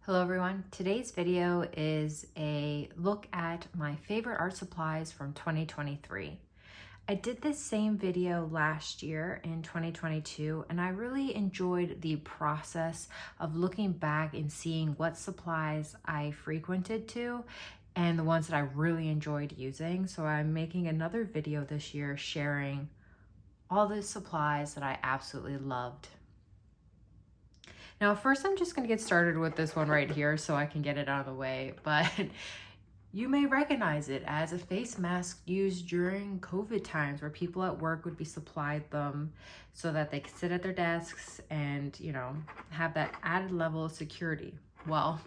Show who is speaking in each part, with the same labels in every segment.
Speaker 1: Hello everyone, today's video is a look at my favorite art supplies from 2023. I did this same video last year in 2022 and I really enjoyed the process of looking back and seeing what supplies I frequented to and the ones that I really enjoyed using. So I'm making another video this year sharing all the supplies that I absolutely loved. Now, first I'm just gonna get started with this one right here so I can get it out of the way, but you may recognize it as a face mask used during COVID times where people at work would be supplied them so that they could sit at their desks and, have that added level of security. Well,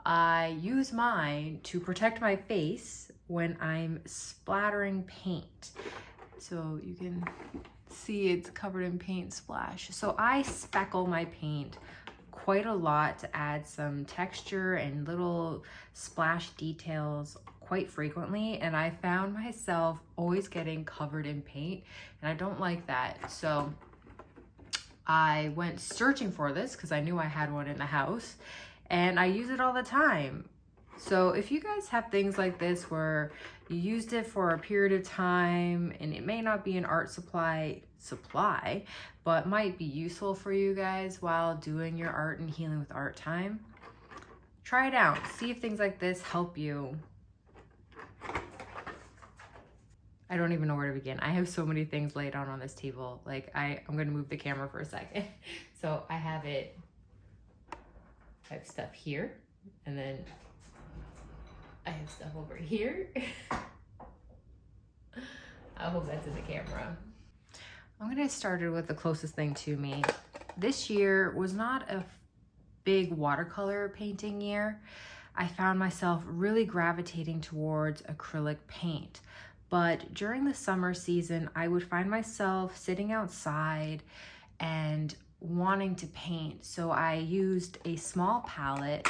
Speaker 1: I use mine to protect my face when I'm splattering paint. So you can see it's covered in paint splash. So I speckle my paint quite a lot to add some texture and little splash details quite frequently, and I found myself always getting covered in paint and I don't like that. So I went searching for this because I knew I had one in the house and I use it all the time. So if you guys have things like this where you used it for a period of time and it may not be an art supply, but might be useful for you guys while doing your art and healing with art time, try it out. See if things like this help you. I don't even know where to begin. I have so many things laid out on this table. Like I'm gonna move the camera for a second. So I have stuff here, and then I have stuff over here. I hope that's in the camera. I'm gonna get started with the closest thing to me. This year was not a big watercolor painting year. I found myself really gravitating towards acrylic paint. But during the summer season, I would find myself sitting outside and wanting to paint. So I used a small palette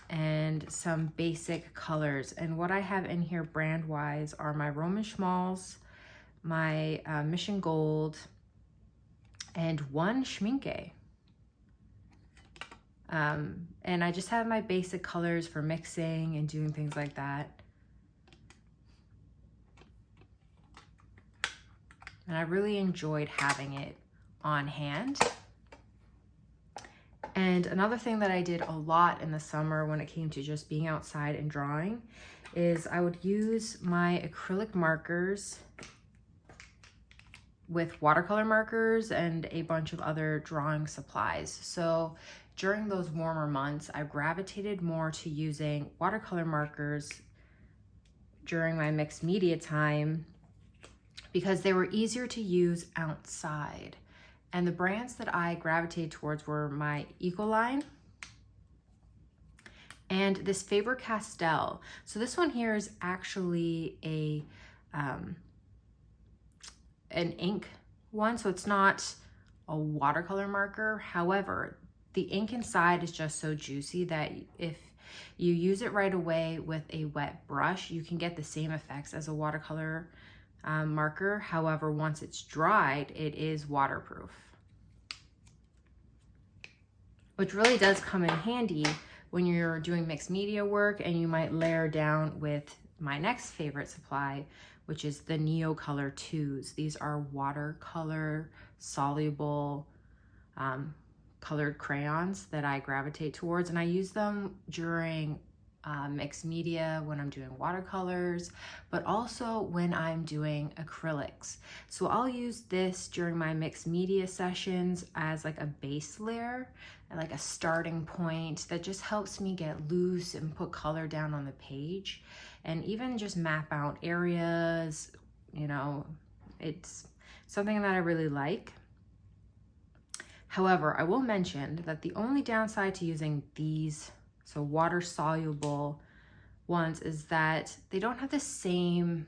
Speaker 1: and some basic colors. And what I have in here brand-wise are my Roman Szmals, my Mission Gold, and one Schmincke. And I just have my basic colors for mixing and doing things like that. And I really enjoyed having it on hand. And another thing that I did a lot in the summer when it came to just being outside and drawing is I would use my acrylic markers with watercolor markers and a bunch of other drawing supplies. So during those warmer months, I gravitated more to using watercolor markers during my mixed media time because they were easier to use outside. And the brands that I gravitated towards were my Ecoline and this Faber Castel. So this one here is actually an ink one, so it's not a watercolor marker. However, the ink inside is just so juicy that if you use it right away with a wet brush, you can get the same effects as a watercolor marker. However, once it's dried, it is waterproof, which really does come in handy when you're doing mixed media work and you might layer down with my next favorite supply, which is the Neocolor 2s. These are watercolor soluble colored crayons that I gravitate towards, and I use them during mixed media when I'm doing watercolors, but also when I'm doing acrylics. So I'll use this during my mixed media sessions as like a base layer, like a starting point that just helps me get loose and put color down on the page and even just map out areas. It's something that I really like. However, I will mention that the only downside to using these water soluble ones is that they don't have the same,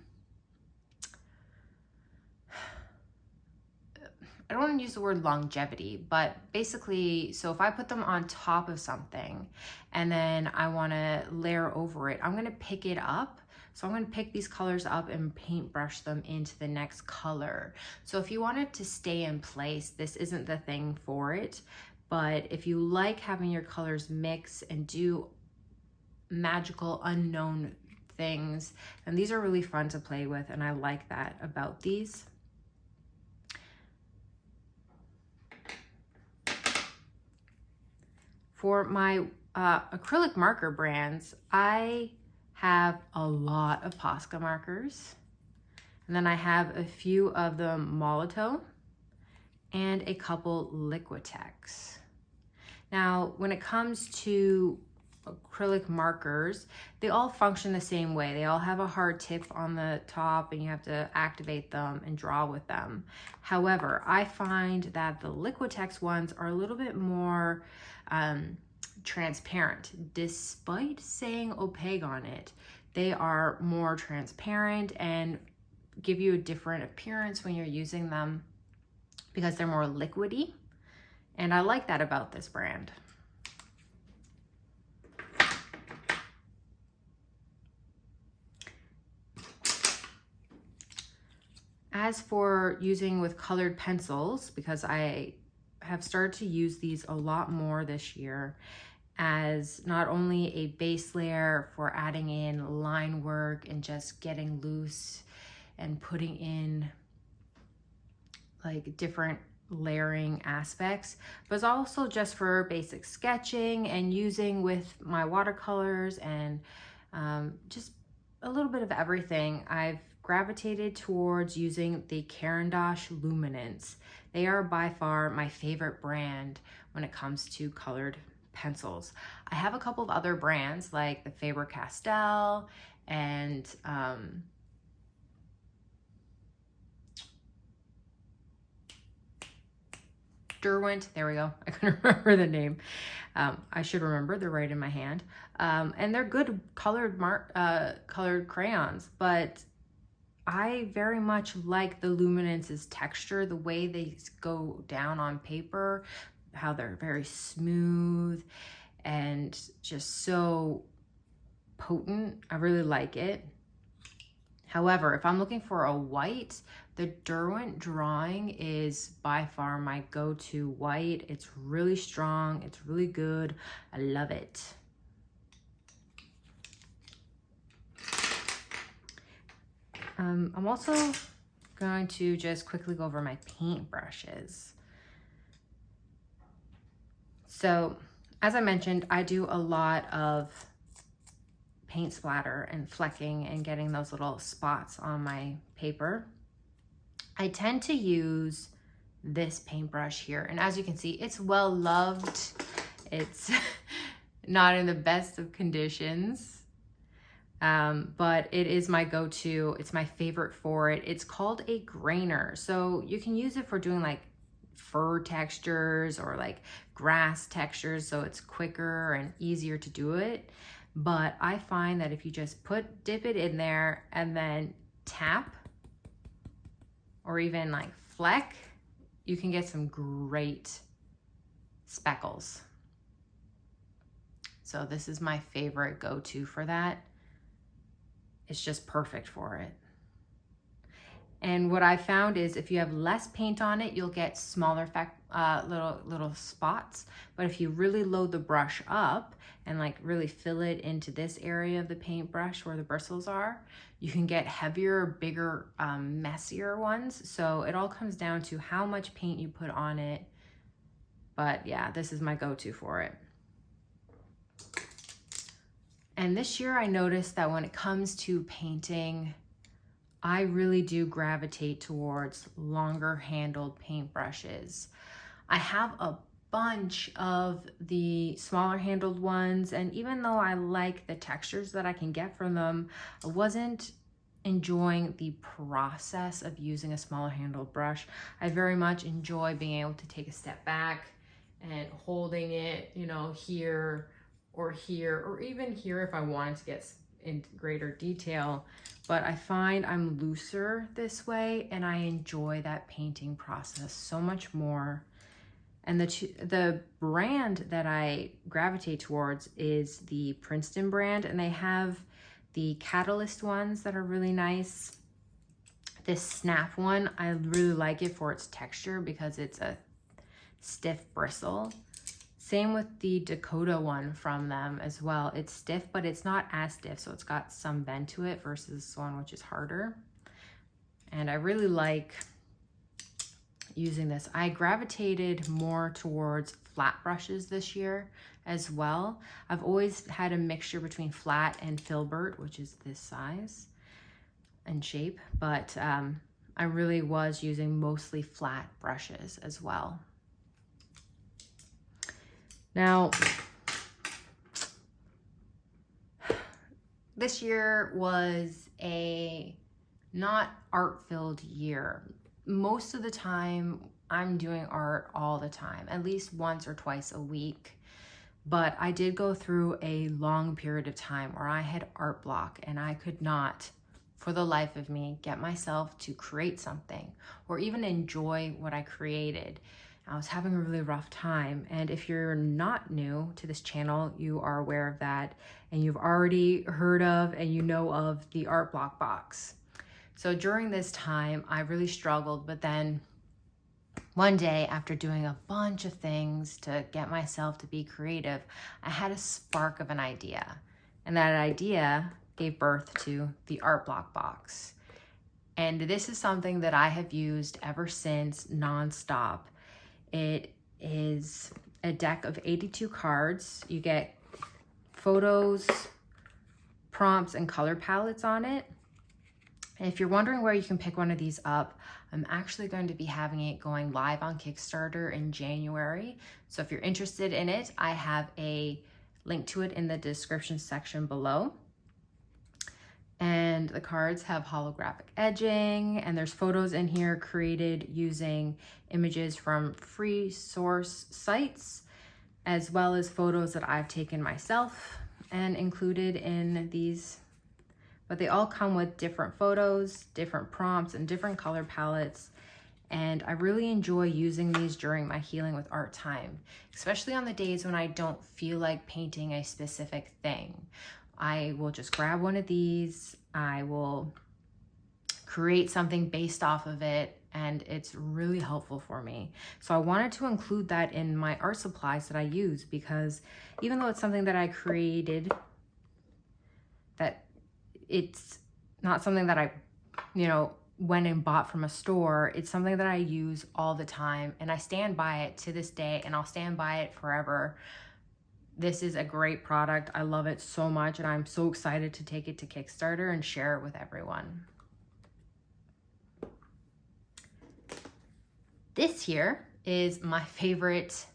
Speaker 1: I don't want to use the word longevity, but basically, so if I put them on top of something and then I want to layer over it, I'm going to pick it up. So I'm going to pick these colors up and paintbrush them into the next color. So if you want it to stay in place, this isn't the thing for it. But if you like having your colors mix and do magical unknown things, and these are really fun to play with, and I like that about these. For my acrylic marker brands, I have a lot of Posca markers, and then I have a few of the Molotow and a couple Liquitex. Now, when it comes to acrylic markers, they all function the same way. They all have a hard tip on the top and you have to activate them and draw with them. However, I find that the Liquitex ones are a little bit more transparent. Despite saying opaque on it, they are more transparent and give you a different appearance when you're using them because they're more liquidy. And I like that about this brand. As for using with colored pencils, because I have started to use these a lot more this year as not only a base layer for adding in line work and just getting loose and putting in like different layering aspects, but it's also just for basic sketching and using with my watercolors and just a little bit of everything. I've gravitated towards using the Caran Dache Luminance. They are by far my favorite brand when it comes to colored pencils. I have a couple of other brands like the Faber Castel and Derwent, there we go. I couldn't remember the name. I should remember, they're right in my hand. And they're good colored crayons, but I very much like the Luminance's texture, the way they go down on paper, how they're very smooth and just so potent. I really like it. However, if I'm looking for a white, the Derwent drawing is by far my go-to white. It's really strong, it's really good. I love it. I'm also going to just quickly go over my paint brushes. So, as I mentioned, I do a lot of paint splatter and flecking and getting those little spots on my paper. I tend to use this paintbrush here, and as you can see, it's well loved. It's not in the best of conditions. But it is my go-to. It's my favorite for it. It's called a grainer. So you can use it for doing like fur textures or like grass textures. So it's quicker and easier to do it. But I find that if you just dip it in there and then tap or even like fleck, you can get some great speckles. So this is my favorite go-to for that. It's just perfect for it. And what I found is if you have less paint on it, you'll get smaller little spots. But if you really load the brush up and like really fill it into this area of the paintbrush where the bristles are, you can get heavier, bigger, messier ones. So it all comes down to how much paint you put on it. But yeah, this is my go-to for it. And this year I noticed that when it comes to painting, I really do gravitate towards longer handled paintbrushes. I have a bunch of the smaller handled ones, and even though I like the textures that I can get from them, I wasn't enjoying the process of using a smaller handled brush. I very much enjoy being able to take a step back and holding it, you know, here, or even here if I wanted to get in greater detail. But I find I'm looser this way and I enjoy that painting process so much more. And the brand that I gravitate towards is the Princeton brand, and they have the Catalyst ones that are really nice. This Snap one, I really like it for its texture because it's a stiff bristle. Same with the Dakota one from them as well. It's stiff, but it's not as stiff, so it's got some bend to it versus this one, which is harder. And I really like using this. I gravitated more towards flat brushes this year as well. I've always had a mixture between flat and filbert, which is this size and shape, but I really was using mostly flat brushes as well. Now, this year was a not art-filled year. Most of the time, I'm doing art all the time, at least once or twice a week. But I did go through a long period of time where I had art block and I could not, for the life of me, get myself to create something or even enjoy what I created. I was having a really rough time. And if you're not new to this channel, you are aware of that and you've already heard of and you know of the Art Blox Box. So during this time, I really struggled, but then one day after doing a bunch of things to get myself to be creative, I had a spark of an idea. And that idea gave birth to the Art Blox Box. And this is something that I have used ever since nonstop. It is a deck of 82 cards. You get photos, prompts, and color palettes on it. And if you're wondering where you can pick one of these up, I'm actually going to be having it going live on Kickstarter in January. So if you're interested in it, I have a link to it in the description section below. And the cards have holographic edging, and there's photos in here created using images from free source sites, as well as photos that I've taken myself and included in these. But they all come with different photos, different prompts, and different color palettes. And I really enjoy using these during my healing with art time, especially on the days when I don't feel like painting a specific thing. I will just grab one of these, I will create something based off of it, and it's really helpful for me. So I wanted to include that in my art supplies that I use, because even though it's something that I created, that it's not something that I, went and bought from a store. It's something that I use all the time, and I stand by it to this day, and I'll stand by it forever. This is a great product. I love it so much, and I'm so excited to take it to Kickstarter and share it with everyone. This here is my favorite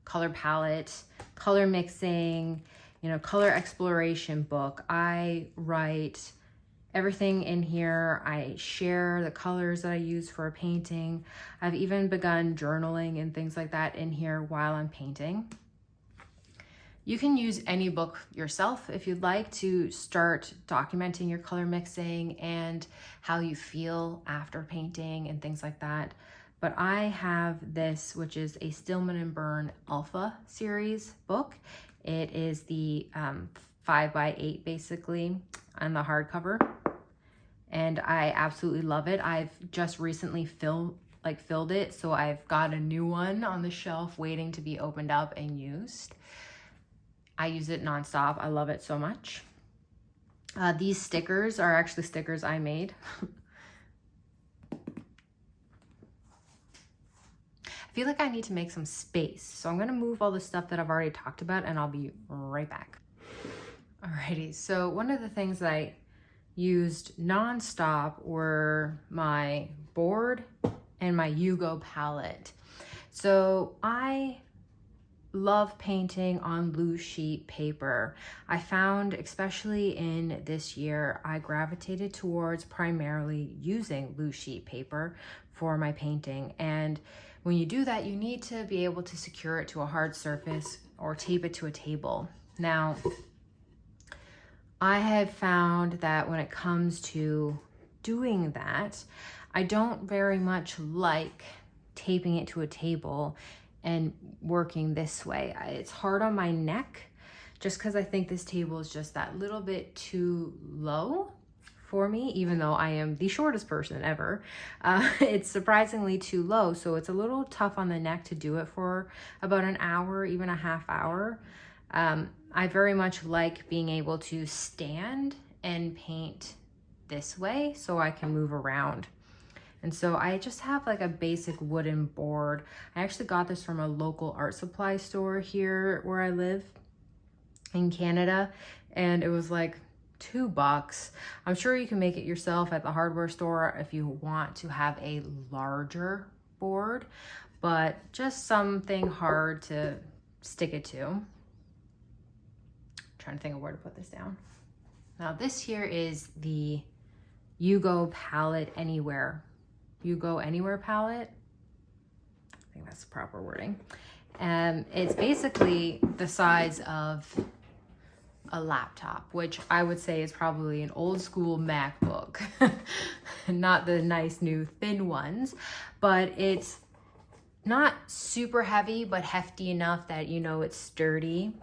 Speaker 1: color palette, color mixing, color exploration book. I write everything in here. I share the colors that I use for a painting. I've even begun journaling and things like that in here while I'm painting. You can use any book yourself if you'd like to start documenting your color mixing and how you feel after painting and things like that. But I have this, which is a Stillman and Birn Alpha series book. It is the 5x8 basically on the hardcover. And I absolutely love it. I've just recently filled it, so I've got a new one on the shelf waiting to be opened up and used. I use it nonstop. I love it so much. These stickers are actually stickers I made. I feel like I need to make some space, so I'm gonna move all the stuff that I've already talked about, and I'll be right back. Alrighty, so one of the things that I used nonstop were my board and my Yugo palette. So I love painting on loose sheet paper. I found, especially in this year, I gravitated towards primarily using loose sheet paper for my painting. And when you do that, you need to be able to secure it to a hard surface or tape it to a table. Now, I have found that when it comes to doing that, I don't very much like taping it to a table and working this way. It's hard on my neck just because I think this table is just that little bit too low for me, even though I am the shortest person ever. It's surprisingly too low, so it's a little tough on the neck to do it for about an hour, even a half hour. I very much like being able to stand and paint this way so I can move around. And so I just have like a basic wooden board. I actually got this from a local art supply store here where I live in Canada, and it was like $2. I'm sure you can make it yourself at the hardware store if you want to have a larger board, but just something hard to stick it to. I'm trying to think of where to put this down. Now this here is the Yugo Palette Anywhere. Yugo Anywhere palette. I think that's the proper wording. It's basically the size of a laptop, which I would say is probably an old school MacBook. Not the nice new thin ones, but it's not super heavy, but hefty enough that you know it's sturdy.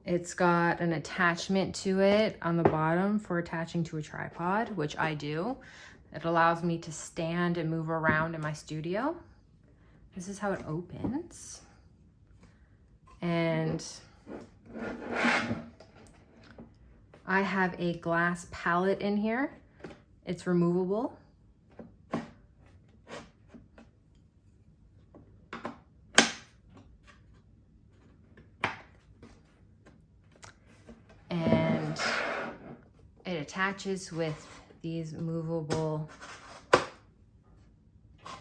Speaker 1: It's got an attachment to it on the bottom for attaching to a tripod, which I do. It allows me to stand and move around in my studio. This is how it opens. And I have a glass palette in here. It's removable. And it attaches with these movable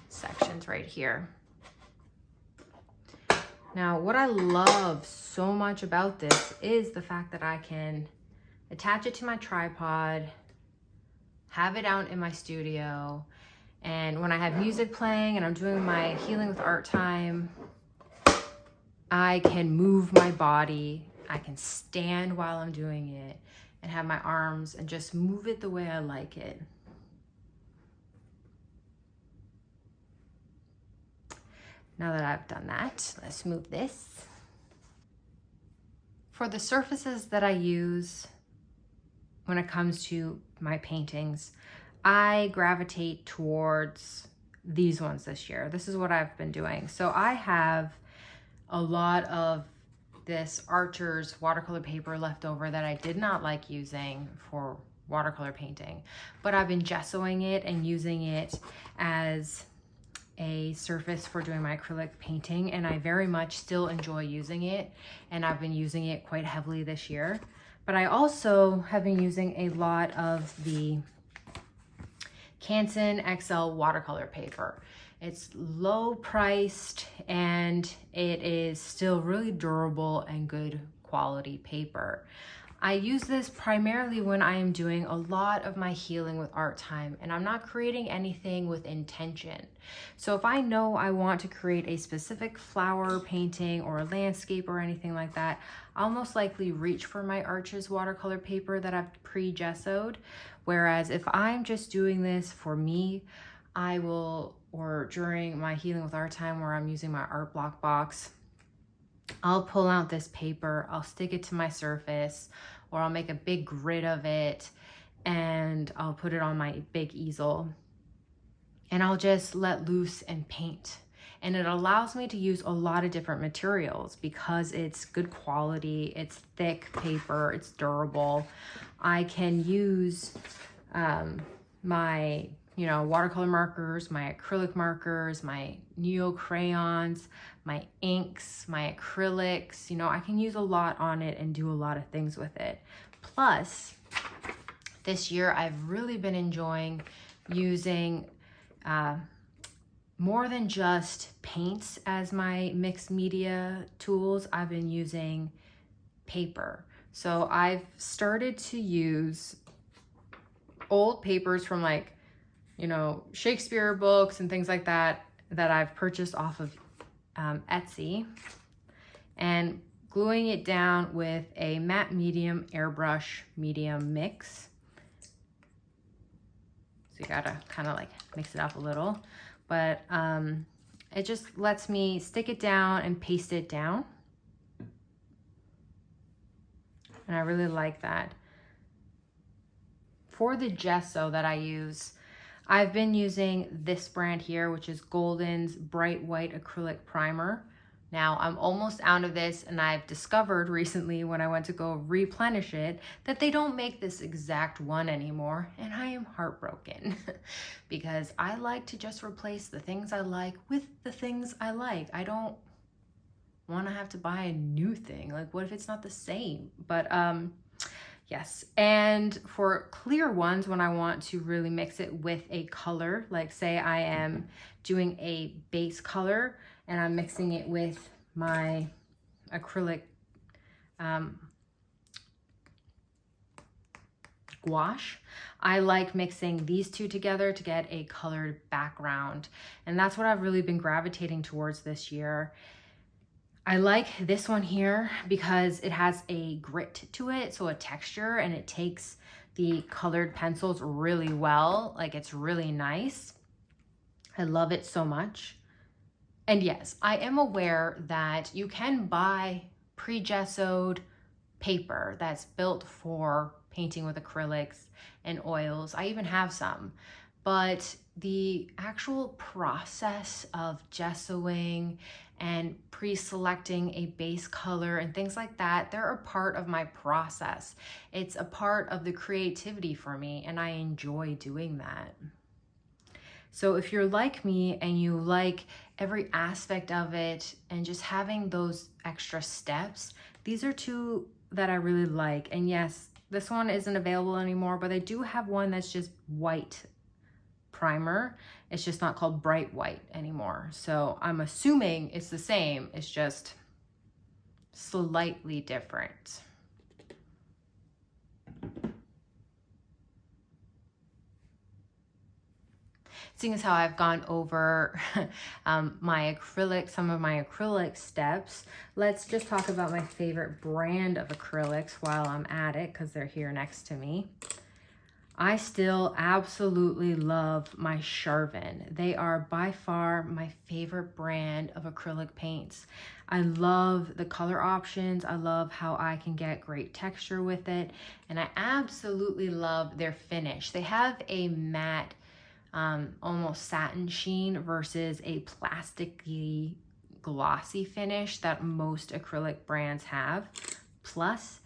Speaker 1: sections right here. Now, what I love so much about this is the fact that I can attach it to my tripod, have it out in my studio, and when I have music playing and I'm doing my healing with art time, I can move my body, I can stand while I'm doing it, and have my arms and just move it the way I like it. Now that I've done that, let's move this. For the surfaces that I use when it comes to my paintings, I gravitate towards these ones this year. This is what I've been doing. So I have a lot of this Archer's watercolor paper left over that I did not like using for watercolor painting, but I've been gessoing it and using it as a surface for doing my acrylic painting, and I very much still enjoy using it, and I've been using it quite heavily this year. But I also have been using a lot of the Canson XL watercolor paper. It's low priced and it is still really durable and good quality paper. I use this primarily when I am doing a lot of my healing with art time and I'm not creating anything with intention. So if I know I want to create a specific flower painting or a landscape or anything like that, I'll most likely reach for my Arches watercolor paper that I've pre-gessoed. Whereas if I'm just doing this for me, I will, or during my healing with art time where I'm using my Art Blox Box, I'll pull out this paper, I'll stick it to my surface, or I'll make a big grid of it and I'll put it on my big easel and I'll just let loose and paint. And it allows me to use a lot of different materials because it's good quality, it's thick paper, it's durable. I can use my watercolor markers, my acrylic markers, my neo crayons, my inks, my acrylics. I can use a lot on it and do a lot of things with it. Plus, this year I've really been enjoying using more than just paints as my mixed media tools. I've been using paper. So I've started to use old papers from Shakespeare books and things like that I've purchased off of Etsy, and gluing it down with a matte medium airbrush medium mix. So you gotta kind of mix it up a little, but it just lets me stick it down and paste it down. And I really like that. for the gesso that I use, I've been using this brand here, which is Golden's Bright White Acrylic Primer. Now I'm almost out of this, and I've discovered recently when I went to go replenish it that they don't make this exact one anymore, and I am heartbroken because I like to just replace the things I like with the things I like. I don't want to have to buy a new thing. Like, what if it's not the same? But yes, and for clear ones, when I want to really mix it with a color, like say I am doing a base color and I'm mixing it with my acrylic gouache, I like mixing these two together to get a colored background. And that's what I've really been gravitating towards this year. I like this one here because it has a grit to it, so a texture, and it takes the colored pencils really well. Like, it's really nice. I love it so much. And yes, I am aware that you can buy pre-gessoed paper that's built for painting with acrylics and oils. I even have some, but the actual process of gessoing and pre-selecting a base color and things like that, they're a part of my process. It's a part of the creativity for me, and I enjoy doing that. So if you're like me and you like every aspect of it and just having those extra steps, these are two that I really like. And yes, this one isn't available anymore, but I do have one that's just white primer. It's just not called bright white anymore. So I'm assuming it's the same, it's just slightly different. Seeing as how I've gone over my acrylic, some of my acrylic steps, let's just talk about my favorite brand of acrylics while I'm at it, because they're here next to me. I still absolutely love my Charvin. They are by far my favorite brand of acrylic paints. I love the color options. I love how I can get great texture with it. And I absolutely love their finish. They have a matte, almost satin sheen versus a plasticky glossy finish that most acrylic brands have. Plus,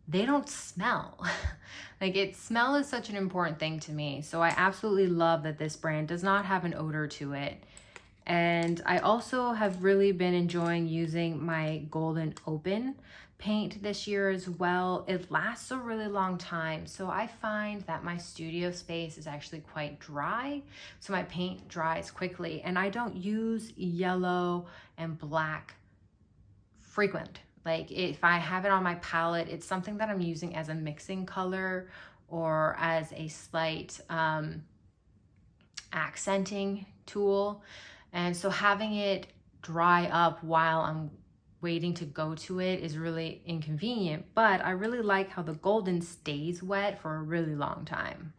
Speaker 1: they don't smell. Smell is such an important thing to me. So I absolutely love that this brand does not have an odor to it. And I also have really been enjoying using my Golden Open paint this year as well. It lasts a really long time. So I find that my studio space is actually quite dry. So my paint dries quickly, and I don't use yellow and black frequent. Like, if I have it on my palette, it's something that I'm using as a mixing color or as a slight accenting tool. And so having it dry up while I'm waiting to go to it is really inconvenient, but I really like how the golden stays wet for a really long time.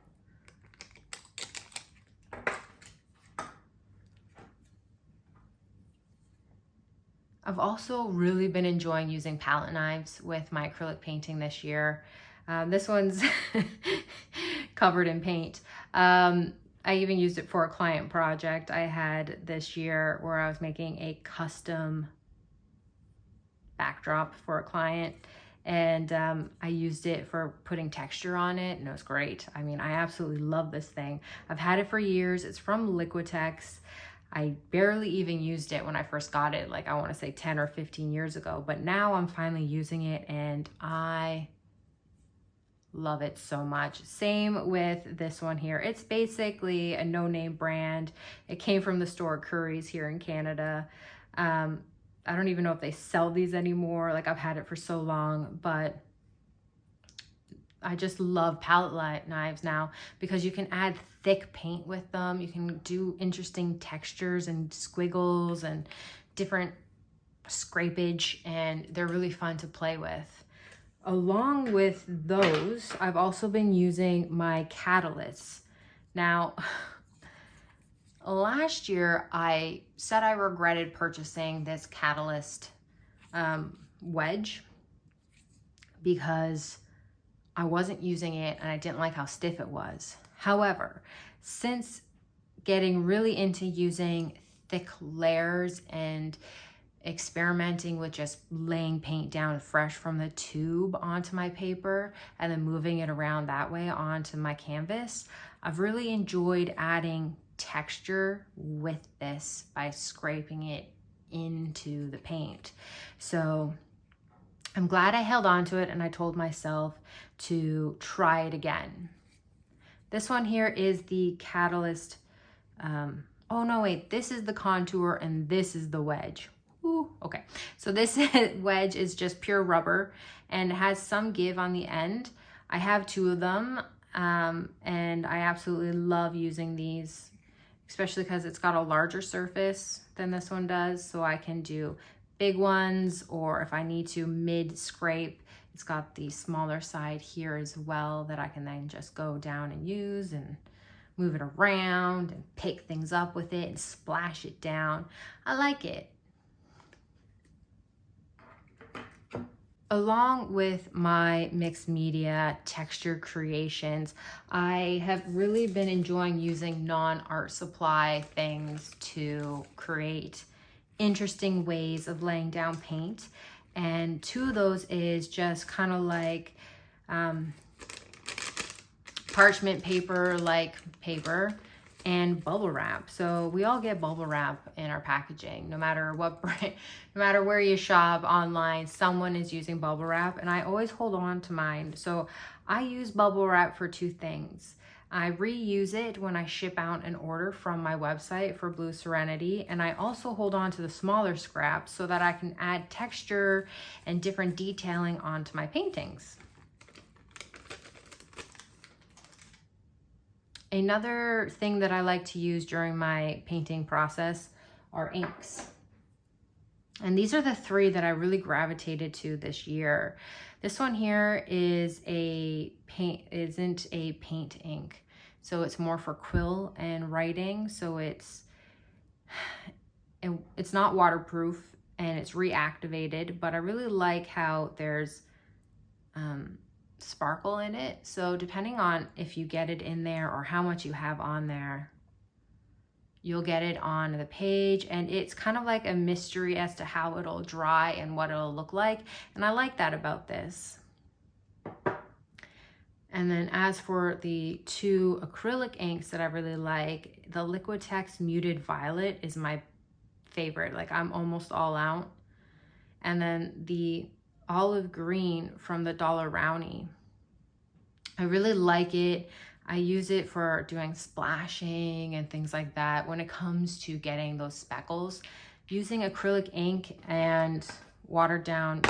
Speaker 1: I've also really been enjoying using palette knives with my acrylic painting this year. This one's covered in paint. I even used it for a client project I had this year where I was making a custom backdrop for a client. And I used it for putting texture on it, and it was great. I mean, I absolutely love this thing. I've had it for years. It's from Liquitex. I barely even used it when I first got it, like I want to say 10 or 15 years ago, but now I'm finally using it and I love it so much. Same with this one here. It's basically a no-name brand. It came from the store Curry's here in Canada. I don't even know if they sell these anymore. Like, I've had it for so long, but I just love palette knives now because you can add thick paint with them. You can do interesting textures and squiggles and different scrapage, and they're really fun to play with. Along with those, I've also been using my catalysts. Now, last year I said I regretted purchasing this catalyst wedge because I wasn't using it and I didn't like how stiff it was. However, since getting really into using thick layers and experimenting with just laying paint down fresh from the tube onto my paper and then moving it around that way onto my canvas, I've really enjoyed adding texture with this by scraping it into the paint. So I'm glad I held on to it and I told myself to try it again. This one here is the Catalyst. Oh no, wait, this is the contour and this is the wedge. Ooh, okay, so this wedge is just pure rubber and has some give on the end. I have 2 of them and I absolutely love using these, especially because it's got a larger surface than this one does, so I can do big ones, or if I need to mid scrape, it's got the smaller side here as well that I can then just go down and use and move it around and pick things up with it and splash it down. I like it. Along with my mixed media texture creations, I have really been enjoying using non-art supply things to create interesting ways of laying down paint. And 2 of those is just kind of like parchment paper, like paper, and bubble wrap. So we all get bubble wrap in our packaging, no matter what brand, no matter where you shop online, someone is using bubble wrap, and I always hold on to mine. So I use bubble wrap for 2 things. I reuse it when I ship out an order from my website for Blue Serenity, and I also hold on to the smaller scraps so that I can add texture and different detailing onto my paintings. Another thing that I like to use during my painting process are inks. And these are the 3 that I really gravitated to this year. This one here is isn't a paint ink. So it's more for quill and writing. So it's not waterproof and it's reactivated, but I really like how there's sparkle in it. So depending on if you get it in there or how much you have on there, you'll get it on the page, and it's kind of like a mystery as to how it'll dry and what it'll look like, and I like that about this. And then as for the 2 acrylic inks that I really like, the Liquitex Muted Violet is my favorite. Like, I'm almost all out. And then the Olive Green from the Dollar Rowney, I really like it. I use it for doing splashing and things like that. When it comes to getting those speckles, using acrylic ink and watered down,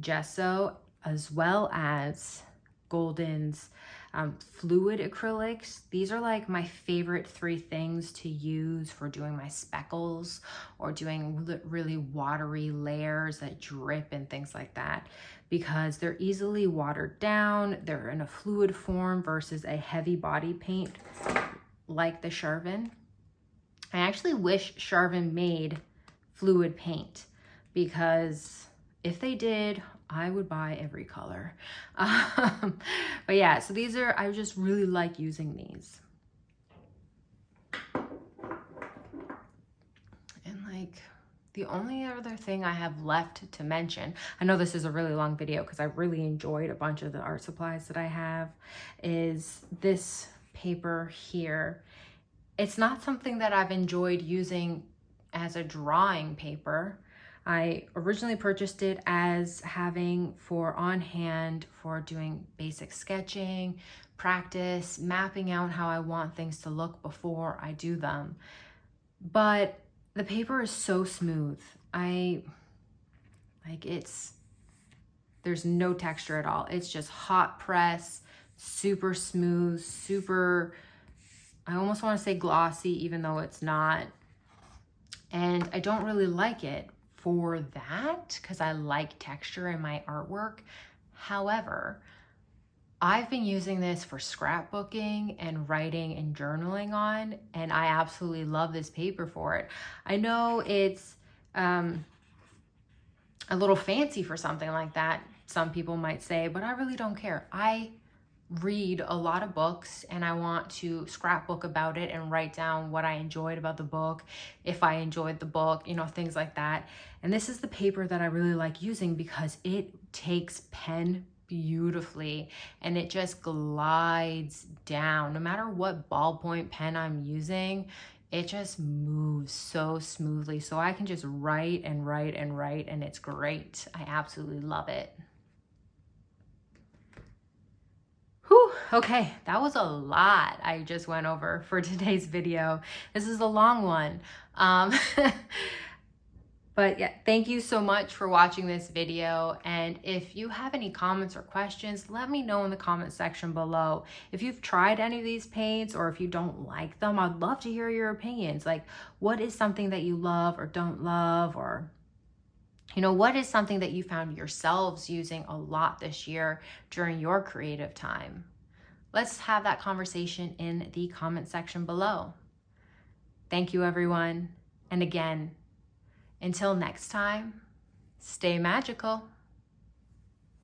Speaker 1: gesso, as well as Golden's fluid acrylics. These are like my favorite 3 things to use for doing my speckles or doing really watery layers that drip and things like that, because they're easily watered down. They're in a fluid form versus a heavy body paint like the Charvin. I actually wish Charvin made fluid paint, because if they did, I would buy every color. But yeah, so these are, I just really like using these. And like, the only other thing I have left to mention, I know this is a really long video because I really enjoyed a bunch of the art supplies that I have, is this paper here. It's not something that I've enjoyed using as a drawing paper. I originally purchased it as having for on hand for doing basic sketching, practice, mapping out how I want things to look before I do them. But the paper is so smooth. There's no texture at all. It's just hot press, super smooth, super, I almost want to say glossy, even though it's not. And I don't really like it for that, because I like texture in my artwork. However, I've been using this for scrapbooking and writing and journaling on, and I absolutely love this paper for it. I know it's a little fancy for something like that, some people might say, but I really don't care. I read a lot of books and I want to scrapbook about it and write down what I enjoyed about the book, if I enjoyed the book, you know, things like that. And this is the paper that I really like using because it takes pen beautifully and it just glides down. No matter what ballpoint pen I'm using, it just moves so smoothly. So I can just write and write and write, and it's great. I absolutely love it. Whew, okay, that was a lot I just went over for today's video. This is a long one. But yeah, thank you so much for watching this video. And if you have any comments or questions, let me know in the comment section below. If you've tried any of these paints or if you don't like them, I'd love to hear your opinions. Like, what is something that you love or don't love? Or, you know, what is something that you found yourselves using a lot this year during your creative time? Let's have that conversation in the comment section below. Thank you, everyone. And again, until next time, stay magical.